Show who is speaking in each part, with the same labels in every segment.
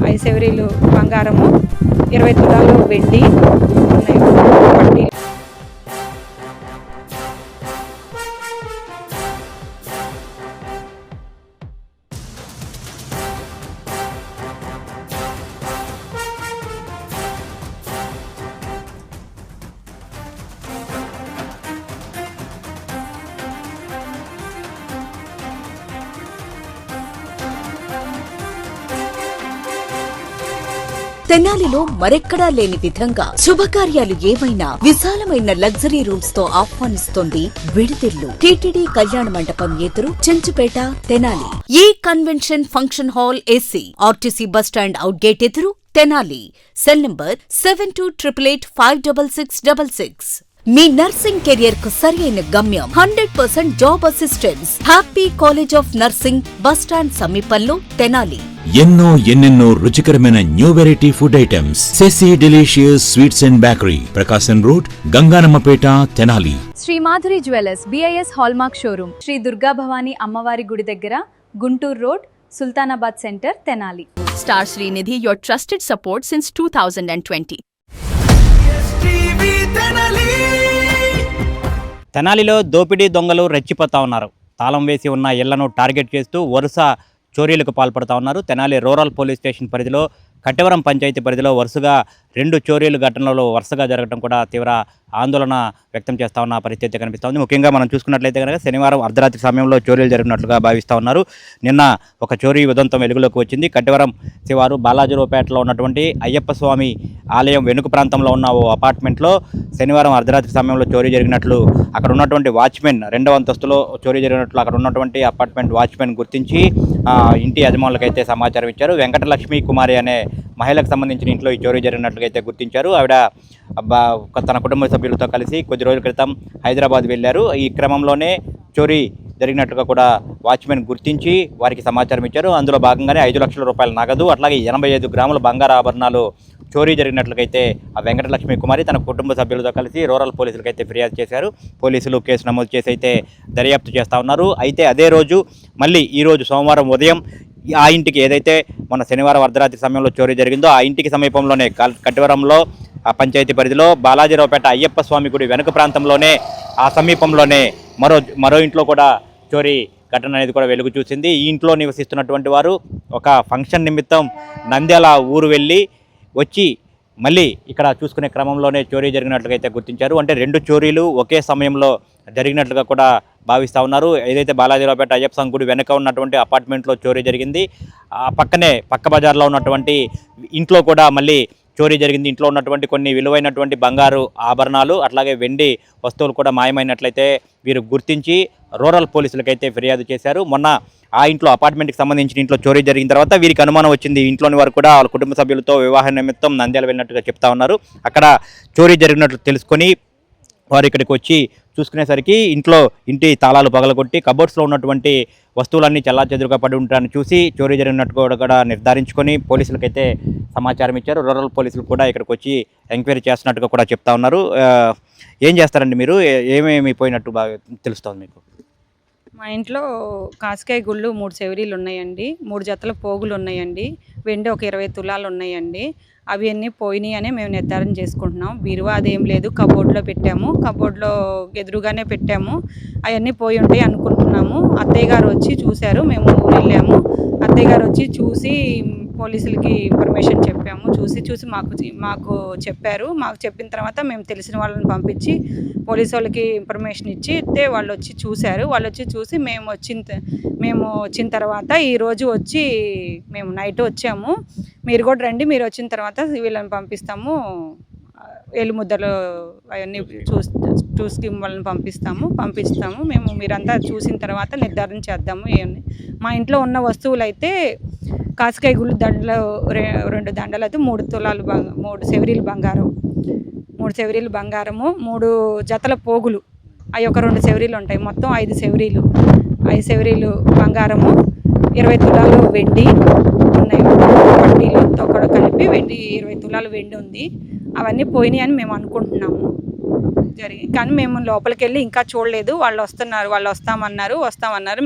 Speaker 1: 5 సెవరీలు బంగారము, 20 తులాలు వెండి ఉన్నాయి పట్టీలు.
Speaker 2: తెనాలిలో మరెక్కడా లేని విధంగా శుభకార్యాలు ఏవైనా విశాలమైన లగ్జరీ రూమ్స్ తో ఆహ్వానిస్తోంది విడిదిల్లు. టీటీడీ కళ్యాణ మండపం ఎదురు, చెంచుపేట, తెనాలి. ఈ convention function hall AC, RTC bus stand out gate ఎదురు, తెనాలి. Cell number 7288566666. మీ నర్సింగ్ కెరియర్ కు సరైన గమ్యం 100% job assistance. Happy college of nursing, bus stand సమీపంలో, తెనాలి.
Speaker 3: ఎన్నెన్నో రుచికరమైన న్యూ వెరైటీ ఫుడ్ ఐటమ్స్. సెసి delicious sweets and bakery, Prakasam road, Ganganammapeta, Tenali.
Speaker 4: Sri Madhuri jewellers, BIS hallmark showroom, Sri Durga Bhavani అమ్మవారి గుడి దగ్గర, Guntur road, Sultanabad centre, Tenali.
Speaker 5: Star Srinidhi, your trusted support since 2020.
Speaker 6: తెనాలిలో దోపిడీ దొంగలు రెచ్చిపోతా ఉన్నారు. తాళం వేసి ఉన్న ఇళ్లను టార్గెట్ చేస్తూ వరుస చోరీలకు పాల్పడుతూ ఉన్నారు. తెనాలి రూరల్ పోలీస్ స్టేషన్ పరిధిలో, కట్టెవరం పంచాయతీ పరిధిలో వరుసగా 2 చోరీలు ఘటనలు వరుసగా జరగడం కూడా తీవ్ర ఆందోళన వ్యక్తం చేస్తూ ఉన్న పరిస్థితి కనిపిస్తోంది. ముఖ్యంగా మనం చూసుకున్నట్లయితే కనుక శనివారం అర్ధరాత్రి సమయంలో చోరీలు జరిగినట్లుగా భావిస్తూ ఉన్నారు. నిన్న ఒక చోరీ ఉదంతం వెలుగులోకి వచ్చింది. కట్టెవరం శివారు బాలాజీరావుపేటలో ఉన్నటువంటి అయ్యప్ప స్వామి ఆలయం వెనుక ప్రాంతంలో ఉన్న ఓ అపార్ట్మెంట్లో శనివారం అర్ధరాత్రి సమయంలో చోరీ జరిగినట్లు అక్కడ ఉన్నటువంటి వాచ్మెన్, 2వ అంతస్తులో చోరీ జరిగినట్లు అక్కడ ఉన్నటువంటి అపార్ట్మెంట్ వాచ్మెన్ గుర్తించి ఇంటి యజమానులకైతే సమాచారం ఇచ్చారు. వెంకటలక్ష్మి కుమారి అనే మహిళకు సంబంధించిన ఇంట్లో ఈ చోరీ జరిగినట్లుగా అయితే గుర్తించారు. ఆవిడ తన కుటుంబ సభ్యులతో కలిసి కొద్ది రోజుల క్రితం హైదరాబాద్ వెళ్ళారు. ఈ క్రమంలోనే చోరీ జరిగినట్లుగా కూడా వాచ్మెన్ గుర్తించి వారికి సమాచారం ఇచ్చారు. అందులో భాగంగానే 5 లక్షల రూపాయల నగదు, అట్లాగే 85 గ్రాముల బంగారు ఆభరణాలు చోరీ జరిగినట్లయితే ఆ వెంకటలక్ష్మి కుమారి తన కుటుంబ సభ్యులతో కలిసి రూరల్ పోలీసులకు అయితే ఫిర్యాదు చేశారు. పోలీసులు కేసు నమోదు చేసి అయితే దర్యాప్తు చేస్తూ ఉన్నారు. అయితే అదే రోజు మళ్ళీ ఈరోజు సోమవారం ఉదయం ఆ ఇంటికి, ఏదైతే మన శనివారం అర్ధరాత్రి సమయంలో చోరీ జరిగిందో ఆ ఇంటికి సమీపంలోనే కట్టెవరంలో ఆ పంచాయతీ పరిధిలో బాలాజీరావుపేట అయ్యప్ప స్వామి గుడి వెనుక ప్రాంతంలోనే ఆ సమీపంలోనే మరో ఇంట్లో కూడా చోరీ ఘటన అనేది కూడా వెలుగు చూసింది. ఈ ఇంట్లో నివసిస్తున్నటువంటి వారు ఒక ఫంక్షన్ నిమిత్తం నంద్యాల ఊరు వెళ్ళి వచ్చి మళ్ళీ ఇక్కడ చూసుకునే క్రమంలోనే చోరీ జరిగినట్లుగా అయితే గుర్తించారు. అంటే 2 చోరీలు ఒకే సమయంలో జరిగినట్లుగా కూడా భావిస్తూ ఉన్నారు. ఏదైతే బాలాజీరావుపేట అయ్యప్ప స్వామి గుడి వెనక ఉన్నటువంటి అపార్ట్మెంట్లో చోరీ జరిగింది, ఆ పక్కనే పక్క బజార్లో ఉన్నటువంటి ఇంట్లో కూడా మళ్ళీ చోరీ జరిగింది. ఇంట్లో ఉన్నటువంటి కొన్ని విలువైనటువంటి బంగారు ఆభరణాలు, అట్లాగే వెండి వస్తువులు కూడా మాయమైనట్లయితే వీరు గుర్తించి రూరల్ పోలీసులకైతే ఫిర్యాదు చేశారు. మొన్న ఆ ఇంట్లో, అపార్ట్మెంట్కి సంబంధించిన ఇంట్లో చోరీ జరిగిన తర్వాత వీరికి అనుమానం వచ్చింది. ఇంట్లోని వారు కూడా వాళ్ళ కుటుంబ సభ్యులతో వివాహ నిమిత్తం నంద్యాల వెళ్ళినట్టుగా చెప్తా ఉన్నారు. అక్కడ చోరీ జరిగినట్లు తెలుసుకొని వారు ఇక్కడికి వచ్చి చూసుకునేసరికి ఇంటి తాళాలు పగలగొట్టి కబోర్డ్స్లో ఉన్నటువంటి వస్తువులన్నీ చెల్లాచెదురుగా పడి ఉంటారని చూసి చోరీ జరిగినట్టు కూడా నిర్ధారించుకొని పోలీసులకైతే సమాచారం ఇచ్చారు. రూరల్ పోలీసులు కూడా ఇక్కడికి వచ్చి ఎంక్వైరీ చేస్తున్నట్టుగా కూడా చెప్తా ఉన్నారు. ఏం చేస్తారండి మీరు? ఏమేమి పోయినట్టు బాగా తెలుస్తుంది మీకు?
Speaker 1: మా ఇంట్లో కాసికాయ గుళ్ళు 3 సెవరీలు ఉన్నాయండి, 3 జతల పోగులు ఉన్నాయండి, వెండి ఒక 20 తులాలు ఉన్నాయండి. అవి అన్నీ పోయినాయి అని మేము నిర్ధారణ చేసుకుంటున్నాం. బీరువా అదేం లేదు, కబోర్డ్లో పెట్టాము, కబోర్డ్లో ఎదురుగానే పెట్టాము. అవన్నీ పోయి ఉంటాయి అనుకుంటున్నాము. అత్తయ్య గారు వచ్చి చూశారు, మేము వెళ్ళాము. అత్తయ్య గారు వచ్చి చూసి పోలీసులకి ఇన్ఫర్మేషన్ చెప్పాము. చూసి మాకు చెప్పారు. మాకు చెప్పిన తర్వాత మేము తెలిసిన వాళ్ళని పంపించి పోలీసు వాళ్ళకి ఇన్ఫర్మేషన్ ఇస్తే వాళ్ళు వచ్చి చూశారు. వాళ్ళు వచ్చి చూసి మేము వచ్చిన తర్వాత ఈరోజు వచ్చి మేము నైట్ వచ్చాము. మీరు కూడా రండి, మీరు వచ్చిన తర్వాత వీళ్ళని పంపిస్తాము, ఎలుముద్దలు అవన్నీ చూసి వాళ్ళని పంపిస్తాము. మేము మీరంతా చూసిన తర్వాత నిర్ధారణ చేద్దాము. మా ఇంట్లో ఉన్న వస్తువులు అయితే కాసికాయ గుళ్ళు దండలు, 2 దండలు అయితే 3 తులాలు 3 సెవరీలు బంగారం, 3 సెవరీలు బంగారము, 3 జతల పోగులు, అవి ఒక 2 సెవరీలు ఉంటాయి. మొత్తం 5 సెవరీలు, 5 సెవరీలు బంగారము, 20 తులాలు వెండి ఉన్నాయి. పట్టీలతో కూడా కలిపి 20 తులాలు వెండి ఉంది. అవన్నీ పోయినాయి అని మేము అనుకుంటున్నాము. కానీ మేము లోపలికి వెళ్ళి ఇంకా చూడలేదు. వాళ్ళు వస్తామన్నారు.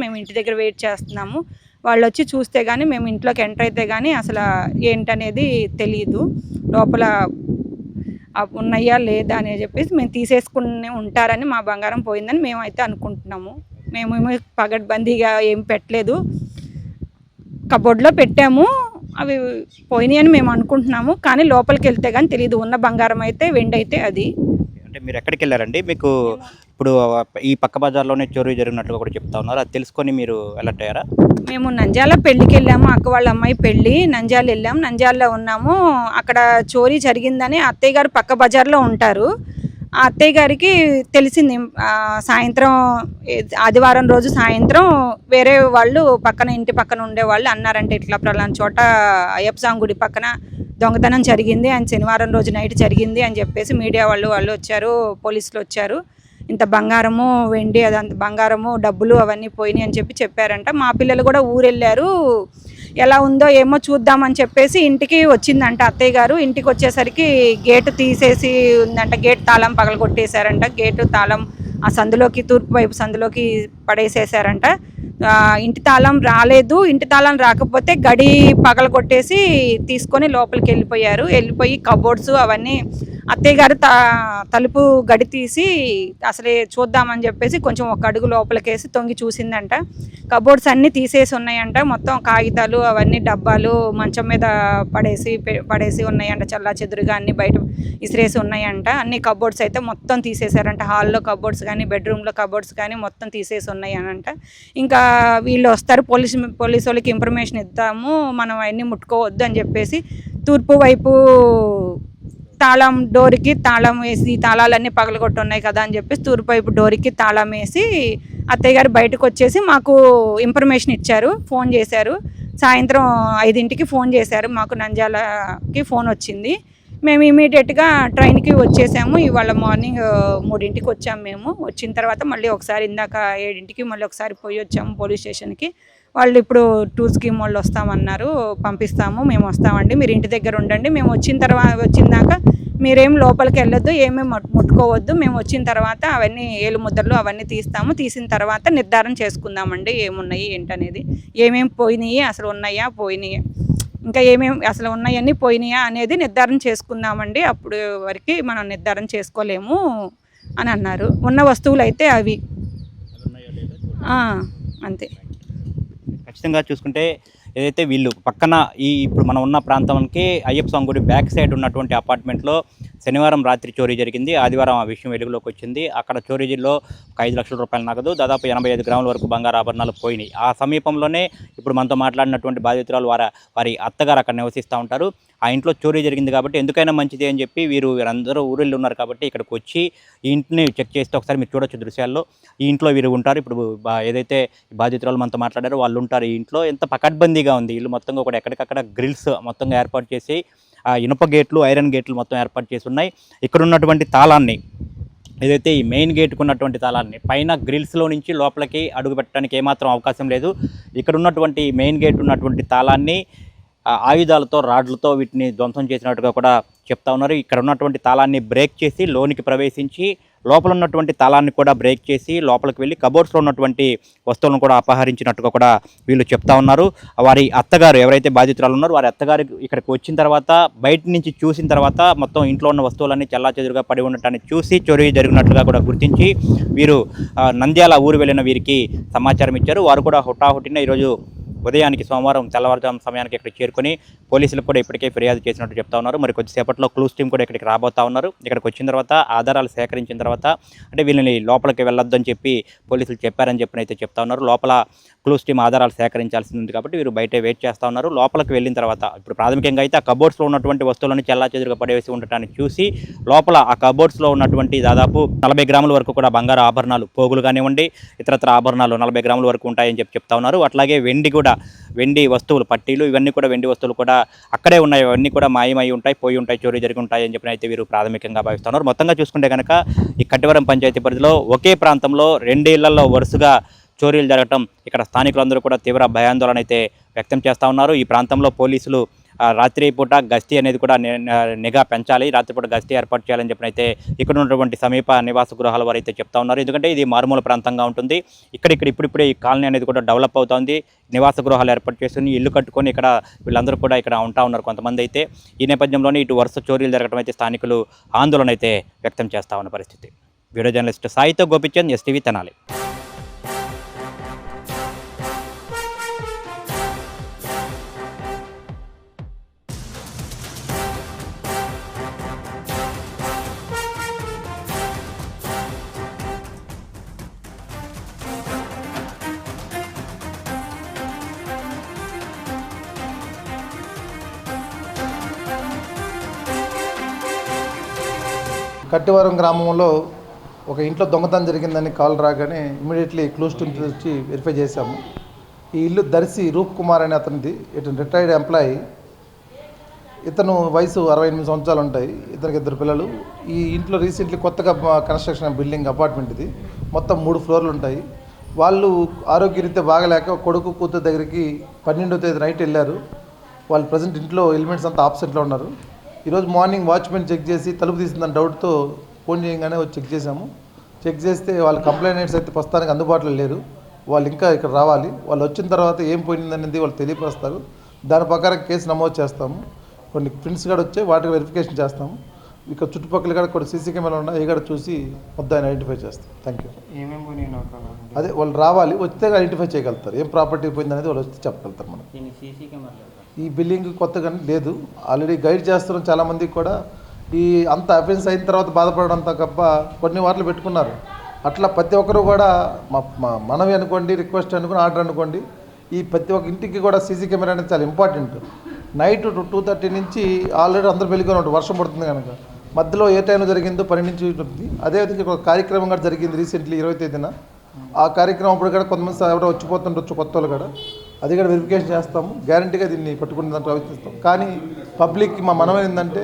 Speaker 1: మేము ఇంటి దగ్గర వెయిట్ చేస్తున్నాము. వాళ్ళు వచ్చి చూస్తే కానీ మేము ఇంట్లోకి ఎంటర్ అయితే కానీ అసలు ఏంటనేది తెలియదు. లోపల ఉన్నాయా లేదా అని చెప్పేసి మేము తీసేసుకుని ఉంటారని, మా బంగారం పోయిందని మేమైతే అనుకుంటున్నాము. మేమేమో పగడ్బందీగా ఏం పెట్టలేదు, కబోర్డ్లో పెట్టాము, అవి పోయినాయి అని మేము అనుకుంటున్నాము. కానీ లోపలికి వెళ్తే కానీ తెలియదు. ఉన్న బంగారం అయితే వెండి అయితే అది.
Speaker 6: అంటే మీరు ఎక్కడికి వెళ్ళారండి? మీకు ఇప్పుడు ఈ పక్క బజార్లోనే చోరీ జరిగినట్టుగా కూడా చెప్తా ఉన్నారు. అది తెలుసుకొని మీరు అలర్ట్ అయ్యారా?
Speaker 1: మేము నంద్యాల పెళ్ళికి వెళ్ళాము, అక్క వాళ్ళ అమ్మాయి పెళ్ళి, నంద్యాల వెళ్ళాము. నంద్యాలలో ఉన్నాము. అక్కడ చోరీ జరిగిందని అత్తయ్య గారు పక్క బజార్లో ఉంటారు. ఆ అత్తయ్య గారికి తెలిసింది. సాయంత్రం ఆదివారం రోజు సాయంత్రం వేరే వాళ్ళు ఇంటి పక్కన ఉండేవాళ్ళు అన్నారంటే, ఇట్లా ప్రలాన్ చోట అయ్యప్ప స్వామి గుడి పక్కన దొంగతనం జరిగింది అని, శనివారం రోజు నైట్ జరిగింది అని చెప్పేసి మీడియా వాళ్ళు వచ్చారు, పోలీసులు వచ్చారు. ఇంత బంగారము వెండి అదంత బంగారము డబ్బులు అవన్నీ పోయినాయి అని చెప్పారంట. మా పిల్లలు కూడా ఊరెళ్ళారు, ఎలా ఉందో ఏమో చూద్దామని చెప్పేసి ఇంటికి వచ్చిందంట అత్తయ్య గారు. ఇంటికి వచ్చేసరికి గేటు తీసేసి ఉందంట, గేట్ తాళం పగలగొట్టేశారంట. గేటు తాళం ఆ సందులోకి, తూర్పు వైపు సందులోకి పడేసేసారంట. ఇంటి తాళం రాలేదు. ఇంటి తాళం రాకపోతే గడి పగలగొట్టేసి తీసుకొని లోపలికి వెళ్ళిపోయి కబోర్డ్స్ అవన్నీ అత్తయ్య గారు తలుపు గడి తీసి అసలే చూద్దామని చెప్పేసి కొంచెం ఒక అడుగు లోపలికేసి తొంగి చూసిందంట. కబోర్డ్స్ అన్నీ తీసేసి ఉన్నాయంట. మొత్తం కాగితాలు అవన్నీ డబ్బాలు మంచం మీద పడేసి ఉన్నాయంట. చల్లా చెదురుగా అన్ని బయట ఇసిరేసి ఉన్నాయంట. అన్ని కబోర్డ్స్ అయితే మొత్తం తీసేశారంట. హాల్లో కబోర్డ్స్ కానీ బెడ్రూమ్లో కబోర్డ్స్ కానీ మొత్తం తీసేసి ఉన్నాయనంట. ఇంకా వీళ్ళు వస్తారు, పోలీసు వాళ్ళకి ఇన్ఫర్మేషన్ ఇద్దాము, మనం అవన్నీ ముట్టుకోవద్దు అని చెప్పేసి తూర్పు వైపు తాళం డోర్కి తాళం వేసి, తాళాలన్నీ పగలగొట్టి ఉన్నాయి కదా అని చెప్పేసి తూర్పు వైపు డోర్కి తాళం వేసి అత్తయ్య గారు బయటకు వచ్చేసి మాకు ఇన్ఫర్మేషన్ ఇచ్చారు. ఫోన్ చేశారు, సాయంత్రం 5ంటికి ఫోన్ చేశారు. మాకు నంద్యాలకి ఫోన్ వచ్చింది. మేము ఇమీడియట్గా ట్రైన్కి వచ్చేసాము. ఇవాళ మార్నింగ్ 3ంటికి వచ్చాము. మేము వచ్చిన తర్వాత మళ్ళీ ఒకసారి ఇందాక 7ంటికి మళ్ళీ ఒకసారి పోయి వచ్చాము పోలీస్ స్టేషన్కి. వాళ్ళు ఇప్పుడు టూర్ స్కీమ్ వాళ్ళు వస్తామన్నారు, పంపిస్తాము, మేము వస్తామండి, మీరు ఇంటి దగ్గర ఉండండి, మేము వచ్చిందాక మీరేం లోపలికి వెళ్ళొద్దు, ఏమేమి ముట్టుకోవద్దు, మేము వచ్చిన తర్వాత అవన్నీ ఏలు ముద్రలు అవన్నీ తీస్తాము, తీసిన తర్వాత నిర్ధారణ చేసుకుందామండి ఏమున్నాయి ఏంటనేది, ఏమేమి పోయినాయి, అసలు ఉన్నాయా పోయినాయి, ఇంకా ఏమేమి అసలు ఉన్నాయన్నీ పోయినాయా అనేది నిర్ధారణ చేసుకుందామండి, అప్పుడు వరకు మనం నిర్ధారణ చేసుకోలేము అని అన్నారు. ఉన్న వస్తువులు అయితే అవి అంతే.
Speaker 6: ఖచ్చితంగా చూసుకుంటే ఏదైతే వీళ్ళు పక్కన ఇప్పుడు మనం ఉన్న ప్రాంతానికి అయ్యప్ప స్వామి గుడి బ్యాక్ సైడ్ ఉన్నటువంటి అపార్ట్మెంట్లో శనివారం రాత్రి చోరీ జరిగింది. ఆదివారం ఆ విషయం వెలుగులోకి వచ్చింది. అక్కడ చోరీలో ఒక 5 లక్షల రూపాయలు నగదు, దాదాపు 85 గ్రాముల వరకు బంగారు ఆభరణాలు పోయినాయి. ఆ సమీపంలోనే ఇప్పుడు మనతో మాట్లాడినటువంటి బాధితురాలు వారి అత్తగారు అక్కడ నివసిస్తూ ఉంటారు. ఆ ఇంట్లో చోరీ జరిగింది కాబట్టి ఎందుకైనా మంచిది అని చెప్పి వీరందరూ ఊరిళ్ళు ఉన్నారు కాబట్టి ఇక్కడికి వచ్చి ఈ ఇంటిని చెక్ చేస్తే ఒకసారి మీరు చూడొచ్చు దృశ్యాల్లో. ఈ ఇంట్లో వీరు ఉంటారు. ఇప్పుడు ఏదైతే బాధితురాలు మనతో మాట్లాడారో వాళ్ళు ఉంటారు. ఈ ఇంట్లో ఎంత పకడ్బందీగా ఉంది. ఇల్లు మొత్తంగా కూడా ఎక్కడికక్కడ గ్రిల్స్ మొత్తంగా ఏర్పాటు చేసి ఇనుప గేట్లు, ఐరన్ గేట్లు మొత్తం ఏర్పాటు చేసి ఉన్నాయి. ఇక్కడ ఉన్నటువంటి తాళాన్ని, ఏదైతే ఈ మెయిన్ గేట్కు ఉన్నటువంటి తాళాన్ని పైన గ్రిల్స్లో నుంచి లోపలికి అడుగు పెట్టడానికి ఏమాత్రం అవకాశం లేదు. ఇక్కడ ఉన్నటువంటి మెయిన్ గేట్ ఉన్నటువంటి తాళాన్ని ఆయుధాలతో, రాడ్లతో వీటిని ధ్వంసం చేసినట్టుగా కూడా చెప్తా ఉన్నారు. ఇక్కడ ఉన్నటువంటి తాళాన్ని బ్రేక్ చేసి లోనికి ప్రవేశించి లోపల ఉన్నటువంటి తాళాన్ని కూడా బ్రేక్ చేసి లోపలికి వెళ్ళి కబోర్డ్స్లో ఉన్నటువంటి వస్తువులను కూడా అపహరించినట్టుగా కూడా వీళ్ళు చెప్తా ఉన్నారు. వారి అత్తగారు ఎవరైతే బాధితురాలు ఉన్నారో వారి అత్తగారు ఇక్కడికి వచ్చిన తర్వాత బయట నుంచి చూసిన తర్వాత మొత్తం ఇంట్లో ఉన్న వస్తువులన్నీ చెల్లాచెదురుగా పడి ఉండటాన్ని చూసి చోరీ జరిగినట్లుగా కూడా గుర్తించి వీరు నంద్యాల ఊరు వెళ్ళిన వీరికి సమాచారం ఇచ్చారు. వారు కూడా హుటాహుటిన ఈరోజు ఉదయానికి సోమవారం తెల్లవారుజాము సమయానికి ఇక్కడికి చేరుకొని పోలీసులకు కూడా ఇప్పటికే ఫిర్యాదు చేసినట్టు చెప్తా ఉన్నారు. మరి కొద్దిసేపట్లో క్లూస్ టీం కూడా ఇక్కడికి రాబోతా ఉన్నారు. ఇక్కడికి వచ్చిన తర్వాత ఆధారాలు సేకరించిన తర్వాత అంటే వీళ్ళని లోపలికి వెళ్ళొద్దని చెప్పి పోలీసులు చెప్పారని అయితే చెప్తా ఉన్నారు. లోపల క్లూస్ టీం ఆధారాలు సేకరించాల్సి ఉంది కాబట్టి వీరు బయటే వెయిట్ చేస్తూ ఉన్నారు. లోపలికి వెళ్ళిన తర్వాత ఇప్పుడు ప్రాథమికంగా అయితే ఆ కబోర్డ్స్లో ఉన్నటువంటి వస్తువులను చెల్లాచెదురుగా పడేసి ఉండటాన్ని చూసి లోపల ఆ కబోర్డ్స్లో ఉన్నటువంటి దాదాపు 40 గ్రాముల వరకు కూడా బంగారు ఆభరణాలు, పోగులు కానివ్వండి, ఇతరత్ర ఆభరణాలు 40 గ్రాముల వరకు ఉంటాయని చెప్తా ఉన్నారు. అట్లాగే వెండి వస్తువులు, పట్టీలు, ఇవన్నీ కూడా వెండి వస్తువులు కూడా అక్కడే ఉన్నాయి. అవన్నీ కూడా మాయమై ఉంటాయి, పోయి ఉంటాయి, చోరీ జరిగి ఉంటాయి అని చెప్పి అయితే వీరు ప్రాథమికంగా భావిస్తున్నారు. మొత్తంగా చూసుకుంటే కనుక ఈ కట్టివరం పంచాయతీ పరిధిలో ఒకే ప్రాంతంలో 2 ఇళ్లలో వరుసగా చోరీలు జరగటం ఇక్కడ స్థానికులందరూ కూడా తీవ్ర భయాందోళన అయితే వ్యక్తం చేస్తూ ఉన్నారు. ఈ ప్రాంతంలో పోలీసులు రాత్రి పూట గస్తీ అనేది కూడా నిఘా పెంచాలి, రాత్రిపూట గస్తీ ఏర్పాటు చేయాలని చెప్పిన అయితే ఇక్కడ ఉన్నటువంటి సమీప నివాస గృహాల వారు అయితే చెప్తా ఉన్నారు. ఎందుకంటే ఇది మారుమూల ప్రాంతంగా ఉంటుంది. ఇప్పుడిప్పుడే ఈ కాలనీ అనేది కూడా డెవలప్ అవుతుంది. నివాస గృహాలు ఏర్పాటు చేసుకుని ఇల్లు కట్టుకొని ఇక్కడ వీళ్ళందరూ కూడా ఇక్కడ ఉంటా ఉన్నారు కొంతమంది అయితే. ఈ నేపథ్యంలోనే ఇటు వరుస చోరీలు జరగడం అయితే స్థానికులు ఆందోళన అయితే వ్యక్తం చేస్తా ఉన్న పరిస్థితి. వీడియో జర్నలిస్ట్ సాయితో గోపిచంద్, ఎస్టీవీ తెనాలి.
Speaker 7: కట్టివరం గ్రామంలో ఒక ఇంట్లో దొంగతనం జరిగిందని కాల్ రాగానే ఇమీడియట్లీ క్లూస్ టీమ్ వచ్చి వెరిఫై చేశాము. ఈ ఇల్లు దర్శి రూప్ కుమార్ అనే అతనిది. ఇతను రిటైర్డ్ ఎంప్లాయీ. ఇతను వయసు 68 సంవత్సరాలు ఉంటాయి. ఇతనికి 2 పిల్లలు. ఈ ఇంట్లో రీసెంట్లీ కొత్తగా కన్స్ట్రక్షన్ బిల్డింగ్ అపార్ట్మెంట్ ఇది. మొత్తం 3 ఫ్లోర్లు ఉంటాయి. వాళ్ళు ఆరోగ్యరీత్యా బాగలేక కొడుకు కూతురు దగ్గరికి 12వ తేదీ నైట్ వెళ్ళారు. వాళ్ళు ప్రజెంట్ ఇంట్లో ఎలిమెంట్స్ అంతా ఆబ్సెంట్లో ఉన్నారు. ఈరోజు మార్నింగ్ వాచ్మెన్ చెక్ చేసి తలుపు తీసిందని డౌట్తో ఫోన్ చేయగానే వచ్చి చెక్ చేశాము. చెక్ చేస్తే వాళ్ళ కంప్లైంట్స్ అయితే ప్రస్తుతానికి అందుబాటులో లేరు. వాళ్ళు ఇంకా ఇక్కడ రావాలి. వాళ్ళు వచ్చిన తర్వాత ఏం పోయిందనేది వాళ్ళు తెలియపరుస్తారు. దాని ప్రకారం కేసు నమోదు చేస్తాము. కొన్ని ప్రింట్స్ కూడా వచ్చాయి, వాటికి వెరిఫికేషన్ చేస్తాము. ఇక్కడ చుట్టుపక్కల కూడా కొన్ని సీసీ కెమెరాలు ఉన్నాయి, అవి కూడా చూసి మొత్తాన్ని ఐడెంటిఫై చేస్తాం. Thank you. అదే వాళ్ళు రావాలి, వస్తే ఐడెంటిఫై చేయగలుగుతారు. ఏం ప్రాపర్టీ పోయింది అనేది వాళ్ళు వచ్చి చెప్పగలుగుతారు. మనం ఈ బిల్డింగ్ కొత్తగా లేదు, ఆల్రెడీ గైడ్ చేస్తున్నాం చాలామందికి కూడా. ఈ అంత అఫెన్స్ అయిన తర్వాత బాధపడడం తప్ప కొన్ని వాటిలో పెట్టుకున్నారు. అట్లా ప్రతి ఒక్కరు కూడా మనవి అనుకోండి, రిక్వెస్ట్ అనుకోండి, ఆర్డర్ అనుకోండి, ఈ ప్రతి ఒక్క ఇంటికి కూడా సీసీ కెమెరా అనేది చాలా ఇంపార్టెంట్. నైట్ 2:30 నుంచి ఆల్రెడీ అందరూ వెళ్ళుకొని ఉంటారు, వర్షం పడుతుంది కనుక. మధ్యలో ఏ టైంలో జరిగిందో 12 నుంచి ఉంటుంది. అదేవిధంగా ఒక కార్యక్రమం కూడా జరిగింది రీసెంట్లీ 20వ తేదీన. ఆ కార్యక్రమం అప్పుడు కూడా కొంతమంది ఎవరో వచ్చిపోతుండొచ్చు కొత్త వాళ్ళు కూడా. అది కూడా వెరిఫికేషన్ చేస్తాము. గ్యారంటీగా దీన్ని పట్టుకునేదాన్ని ప్రయత్నిస్తాం. కానీ పబ్లిక్కి మా మనం ఏంటంటే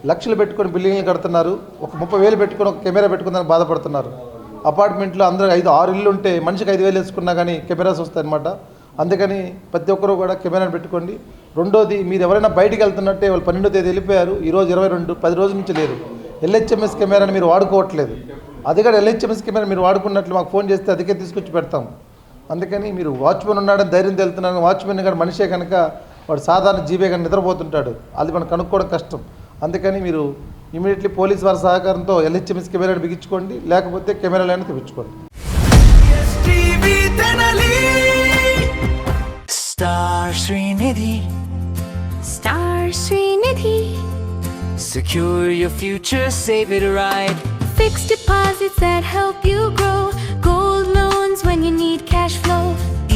Speaker 7: లక్షలు పెట్టుకొని బిల్డింగ్లు కడుతున్నారు, ఒక 30,000 పెట్టుకొని ఒక కెమెరా పెట్టుకుందని బాధపడుతున్నారు. అపార్ట్మెంట్లో అందరూ 5-6 ఇల్లు ఉంటే మనిషికి 5,000 వేసుకున్నా కానీ కెమెరాస్ వస్తాయి అన్నమాట. అందుకని ప్రతి ఒక్కరూ కూడా కెమెరాను పెట్టుకోండి. రెండోది, మీరు ఎవరైనా బయటికి వెళ్తున్నట్టే, వాళ్ళు 12వ తేదీ వెళ్ళిపోయారు, ఈరోజు 22, 10 రోజుల నుంచి లేరు. LHMS కెమెరాని మీరు వాడుకోవట్లేదు. అది కూడా LHMS కెమెరా మీరు వాడుకున్నట్లు మాకు ఫోన్ చేస్తే అదికే తీసుకొచ్చి పెడతాం. అందుకని మీరు వాచ్మెన్ ఉన్నాడని ధైర్యం తెలుతున్నాను. వాచ్మెన్ కానీ మనిషే కనుక వాడు సాధారణ జీవే కానీ నిద్రపోతుంటాడు, అది మనం కనుక్కోవడం కష్టం. అందుకని మీరు ఇమీడియట్లీ పోలీస్ వారి సహకారంతో LHMS కెమెరాని బిగించుకోండి, లేకపోతే కెమెరాలైనా తెప్పించుకోండి.
Speaker 8: Star Srinidhi, Star Srinidhi. Secure your future, save it right. Fixed deposits that help you grow. Gold loans when you need cash flow.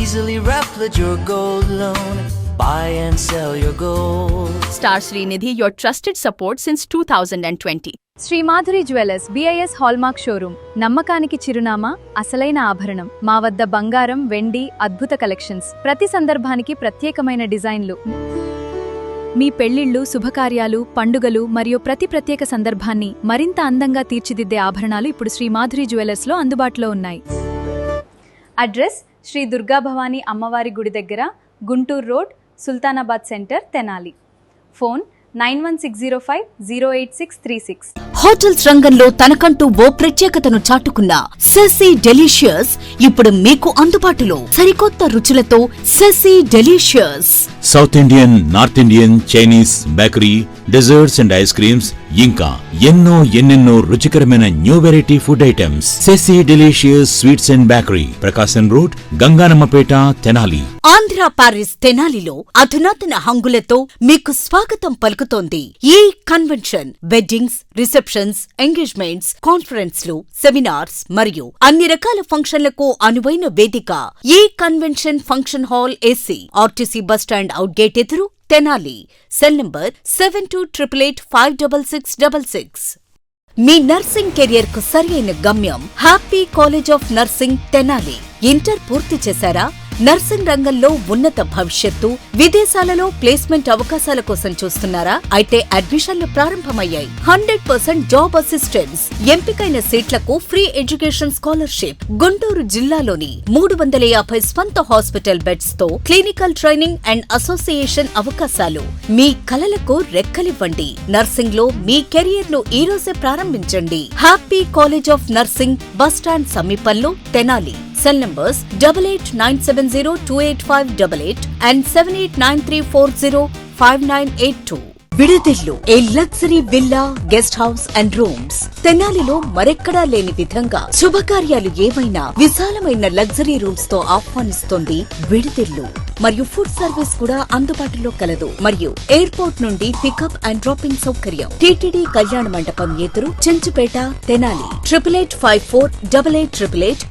Speaker 8: Easily replicate your gold loan. Buy and sell your gold.
Speaker 5: Star Srinidhi, your trusted support since 2020.
Speaker 4: Sri Madhuri jewellers BIS hallmark showroom. నమ్మకానికి చిరునామా, అసలైన ఆభరణం. మా వద్ద బంగారం, వెండి, అద్భుత collections. ప్రతి సందర్భానికి ప్రత్యేకమైన డిజైన్లు. మీ పెళ్లిళ్లు, శుభకార్యాలు, పండుగలు మరియు ప్రతి ప్రత్యేక సందర్భాన్ని మరింత అందంగా తీర్చిదిద్దే ఆభరణాలు ఇప్పుడు శ్రీ మాధురి జ్యువెలర్స్లో అందుబాటులో ఉన్నాయి. అడ్రస్ శ్రీ దుర్గా భవానీ అమ్మవారి గుడి దగ్గర, Guntur road, Sultanabad centre, Tenali. Phone 9160508636.
Speaker 2: Hotels రంగంలో తనకంటూ ఓ ప్రత్యేకతను చాటుకున్న సెసీ డెలీషియస్ ఇప్పుడు మీకు అందుబాటులో. సరికొత్త రుచులతో సెసీ delicious.
Speaker 3: South Indian, north Indian, Chinese, bakery, desserts and ice creams, ఇంకా ఎన్నెన్నో రుచికరమైన న్యూ వెరైటీ ఫుడ్ ఐటమ్స్. సెసీ delicious sweets and bakery, Prakasam road, Ganganammapeta, Tenali.
Speaker 2: Andhra Paris తెనాలిలో అధునాతన హంగులతో మీకు స్వాగతం పలుకుతోంది ఈ కన్వెన్షన్. వెడ్డింగ్స్, రిసెప్షన్స్, ఎంగేజ్మెంట్స్, కాన్ఫరెన్స్లు, సెమినార్స్ మరియు అన్ని రకాల ఫంక్షన్లకు అనువైన వేదిక. ఈ convention function hall AC, RTC bus stand out gate ఎదురు, తెనాలి. Cell number 7288566666. మీ నర్సింగ్ కెరియర్ కు సరైన గమ్యం happy college of nursing, Tenali. Inter పూర్తి చేశారా? నర్సింగ్ రంగంలో ఉన్నత భవిష్యత్తు, విదేశాలలో ప్లేస్మెంట్ అవకాశాల కోసం చూస్తున్నారా? అయితే అడ్మిషన్లు ప్రారంభమయ్యాయి. 100% జాబ్ అసిస్టెన్స్, ఎంపికైన సీట్లకు ఫ్రీ ఎడ్యుకేషన్ స్కాలర్షిప్. గుంటూరు జిల్లాలోని 350 స్వంత హాస్పిటల్ బెడ్స్ తో క్లినికల్ ట్రైనింగ్ అండ్ అసోసియేషన్ అవకాశాలు. మీ కలలకు రెక్కలివ్వండి. నర్సింగ్ లో మీ కెరియర్ ను ఈ రోజే ప్రారంభించండి. Happy college of nursing, bus stand సమీపంలో, తెనాలి. Cell numbers 8897028588 and 7893405982. విడిదిల్లు, a luxury villa, guest house and rooms. తెనాలిలో మరెక్కడా లేని విధంగా శుభకార్యాలు ఏవైనా విశాలమైన లగ్జరీ రూమ్స్ తో ఆహ్వానిస్తోంది విడిదిల్లు. మరియు ఫుడ్ సర్వీస్ కూడా అందుబాటులో కలదు. మరియు ఎయిర్పోర్ట్ నుండి పికప్ అండ్ డ్రాపింగ్ సౌకర్యం. టీటీడీ కళ్యాణ మండపం ఎదురు, చెంచుపేట, తెనాలి. 88548888